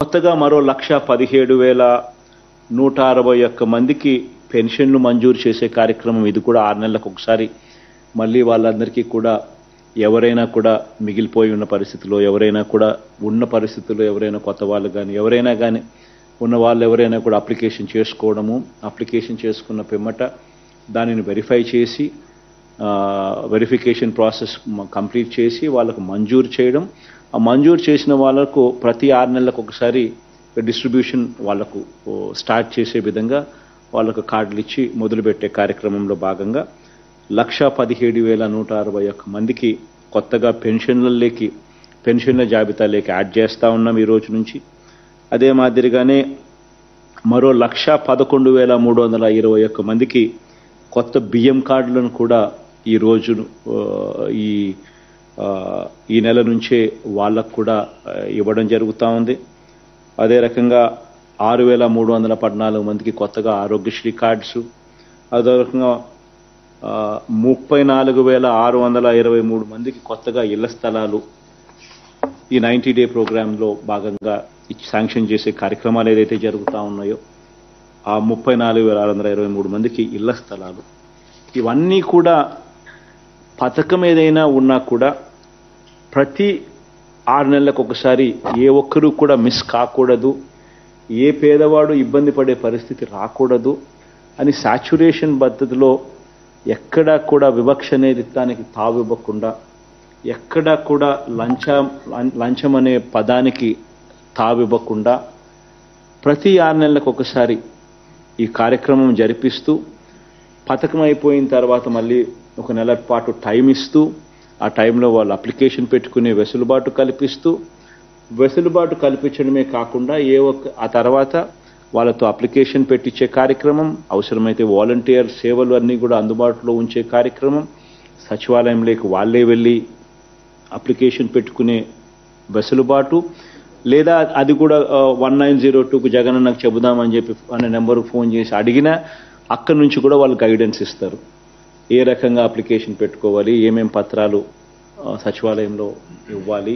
కొత్తగా మరో 1,17,161 మందికి పెన్షన్లు మంజూరు చేసే కార్యక్రమం. ఇది కూడా 6 నెలలకు ఒకసారి మళ్ళీ వాళ్ళందరికీ కూడా ఎవరైనా కూడా మిగిలిపోయి ఉన్న పరిస్థితిలో, ఎవరైనా కూడా ఉన్న పరిస్థితుల్లో, ఎవరైనా కొత్త వాళ్ళు కానీ ఎవరైనా కానీ ఉన్న వాళ్ళు ఎవరైనా కూడా అప్లికేషన్ చేసుకోవడము, అప్లికేషన్ చేసుకున్న పిమ్మట దానిని వెరిఫై చేసి వెరిఫికేషన్ ప్రాసెస్ కంప్లీట్ చేసి వాళ్ళకు మంజూరు చేయడం. ఆ మంజూరు చేసిన వాళ్ళకు ప్రతి 6 నెలలకు ఒకసారి డిస్ట్రిబ్యూషన్ వాళ్ళకు స్టార్ట్ చేసే విధంగా వాళ్ళకు కార్డులు ఇచ్చి మొదలుపెట్టే కార్యక్రమంలో భాగంగా 1,17,161 మందికి కొత్తగా పెన్షన్ల జాబితాలోకి యాడ్ చేస్తూ ఉన్నాం ఈ రోజు నుంచి. అదే మాదిరిగానే మరో 1,11,321 మందికి కొత్త బియ్యం కార్డులను కూడా ఈ రోజు ఈ నెల నుంచే వాళ్ళకు కూడా ఇవ్వడం జరుగుతూ ఉంది. అదే రకంగా 6,314 మందికి కొత్తగా ఆరోగ్యశ్రీ కార్డ్స్, అదే రకంగా 34,623 మందికి కొత్తగా ఇళ్ల స్థలాలు ఈ 90 డే ప్రోగ్రాంలో భాగంగా శాంక్షన్ చేసే కార్యక్రమాలు ఏదైతే జరుగుతూ ఉన్నాయో ఆ 34,623 మందికి ఇళ్ల స్థలాలు, ఇవన్నీ కూడా పథకం ఏదైనా ఉన్నా కూడా ప్రతి 6 నెలలకు ఒకసారి ఏ ఒక్కరూ కూడా మిస్ కాకూడదు, ఏ పేదవాడు ఇబ్బంది పడే పరిస్థితి రాకూడదు అని సాచ్యురేషన్ పద్ధతిలో ఎక్కడా కూడా వివక్ష అనేది దానికి తావివ్వకుండా, ఎక్కడా కూడా లంచం అనే పదానికి తావివ్వకుండా ప్రతి 6 నెలలకు ఒకసారి ఈ కార్యక్రమం జరిపిస్తూ పథకం అయిపోయిన తర్వాత మళ్ళీ 1 నెల పాటు టైం ఇస్తూ ఆ టైంలో వాళ్ళు అప్లికేషన్ పెట్టుకునే వెసులుబాటు కల్పించడమే కాకుండా ఆ తర్వాత వాళ్ళతో అప్లికేషన్ పెట్టించే కార్యక్రమం, అవసరమైతే వాలంటీర్ సేవలు అన్నీ కూడా అందుబాటులో ఉంచే కార్యక్రమం, సచివాలయంలోకి వాళ్ళే వెళ్ళి అప్లికేషన్ పెట్టుకునే వెసులుబాటు, లేదా అది కూడా 1902కు జగనన్నకు చెబుదామని చెప్పి అనే నెంబర్కు ఫోన్ చేసి అడిగినా అక్కడి నుంచి కూడా వాళ్ళు గైడెన్స్ ఇస్తారు. ఏ రకంగా అప్లికేషన్ పెట్టుకోవాలి, ఏమేం పత్రాలు సచివాలయంలో ఇవ్వాలి,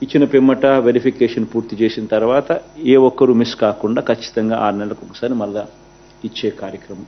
ఇచ్చిన పిమ్మట వెరిఫికేషన్ పూర్తి చేసిన తర్వాత ఏ ఒక్కరూ మిస్ కాకుండా ఖచ్చితంగా 6 నెలలకు ఒకసారి మళ్ళా ఇచ్చే కార్యక్రమం.